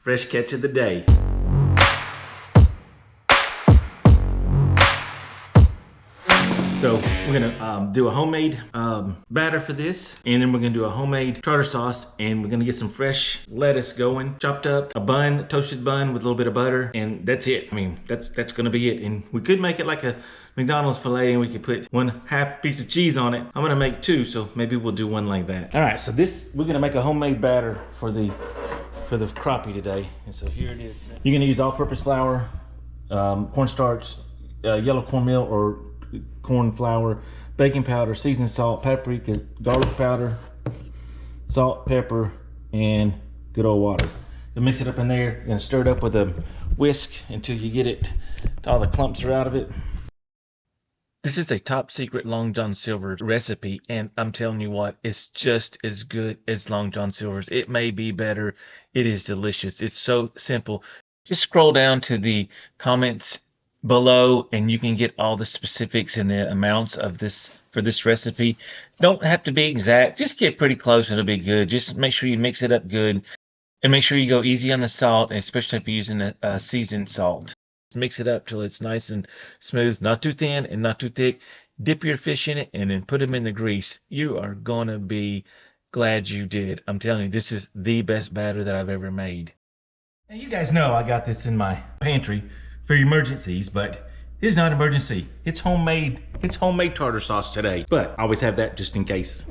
Fresh catch of the day. So we're gonna do a homemade batter for this, and then we're gonna do a homemade tartar sauce, and we're gonna get some fresh lettuce going, chopped up, a bun, toasted bun with a little bit of butter, and that's it. I mean, that's gonna be it. And we could make it like a McDonald's filet, and we could put 1/2 piece of cheese on it. I'm gonna make 2, so maybe we'll do one like that. All right, so we're gonna make a homemade batter for the crappie today, and so here it is. You're gonna use all-purpose flour, cornstarch, yellow cornmeal or corn flour, baking powder, seasoned salt, paprika, garlic powder, salt, pepper, and good old water. You mix it up in there. You're gonna stir it up with a whisk until you get it, all the clumps are out of it. This is a top secret Long John Silver's recipe, and I'm telling you what, it's just as good as Long John Silver's. It may be better. It is delicious. It's so simple. Just scroll down to the comments below and you can get all the specifics and the amounts of this for this recipe. Don't have to be exact, just get pretty close and it'll be good. Just make sure you mix it up good, and make sure you go easy on the salt, especially if you're using a seasoned salt. Mix it up till it's nice and smooth, not too thin and not too thick. Dip your fish in it and then put them in the grease. You are gonna be glad you did. I'm telling you, this is the best batter that I've ever made. Now you guys know I got this in my pantry for emergencies, but this is not an emergency. It's homemade tartar sauce today, but I always have that just in case.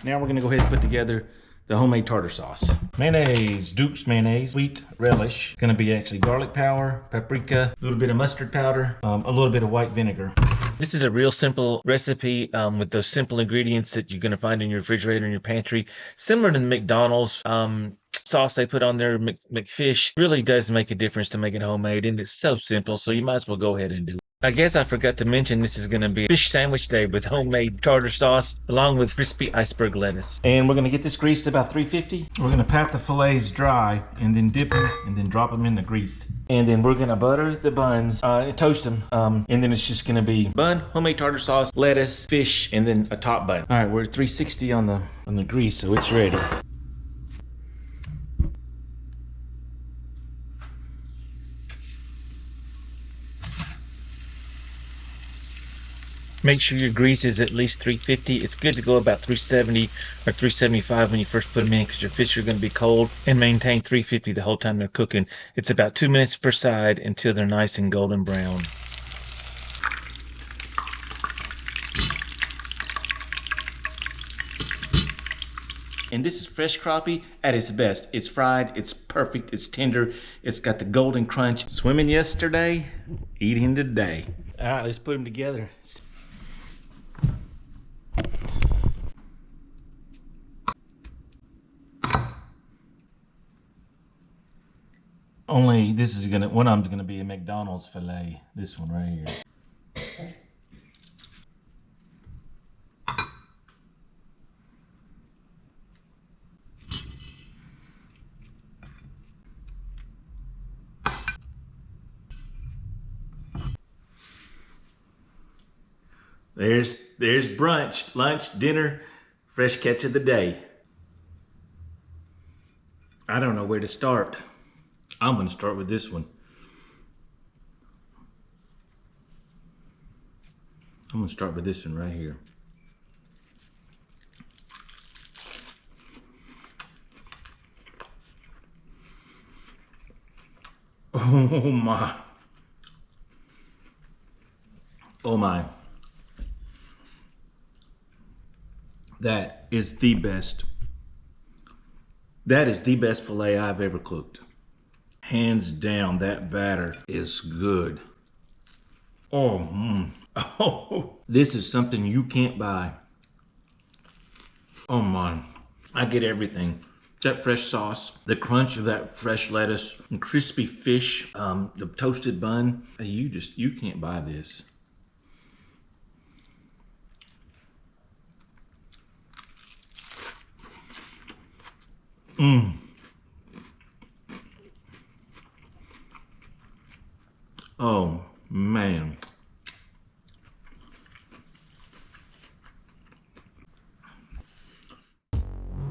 Now we're gonna go ahead and put together the homemade tartar sauce. Mayonnaise, Duke's mayonnaise, sweet relish. Gonna be actually garlic powder, paprika, a little bit of mustard powder, a little bit of white vinegar. This is a real simple recipe with those simple ingredients that you're gonna find in your refrigerator in your pantry. Similar to the McDonald's sauce they put on their McFish. Really does make a difference to make it homemade, and it's so simple, so you might as well go ahead and do it. I guess I forgot to mention this is going to be a fish sandwich day with homemade tartar sauce along with crispy iceberg lettuce. And we're going to get this greased about 350. We're going to pat the fillets dry and then dip them and then drop them in the grease. And then we're going to butter the buns, toast them, and then it's just going to be bun, homemade tartar sauce, lettuce, fish, and then a top bun. All right, we're at 360 on the grease, so it's ready. Make sure your grease is at least 350. It's good to go about 370 or 375 when you first put them in, because your fish are going to be cold, and maintain 350 the whole time they're cooking. It's about 2 minutes per side until they're nice and golden brown. And this is fresh crappie at its best. It's fried, it's perfect, it's tender, it's got the golden crunch. Swimming yesterday, eating today. All right, let's put them together. Only this is one of them's gonna be a McDonald's filet. This one right here. There's brunch, lunch, dinner, fresh catch of the day. I don't know where to start. I'm gonna start with this one. I'm gonna start with this one right here. Oh my. Oh my. That is the best. That is the best filet I've ever cooked. Hands down, that batter is good. Oh, oh, this is something you can't buy. Oh my, I get everything. That fresh sauce, the crunch of that fresh lettuce, and crispy fish, the toasted bun. You can't buy this. Oh man.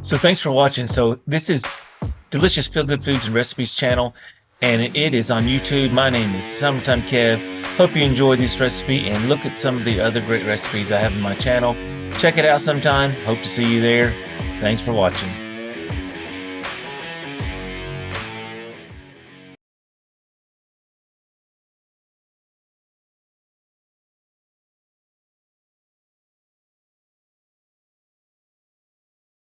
So thanks for watching. So this is Delicious Feel Good Foods and Recipes channel, and it is on YouTube. My name is Summertime Kev. Hope you enjoyed this recipe and look at some of the other great recipes I have on my channel. Check it out sometime. Hope to see you there. Thanks for watching.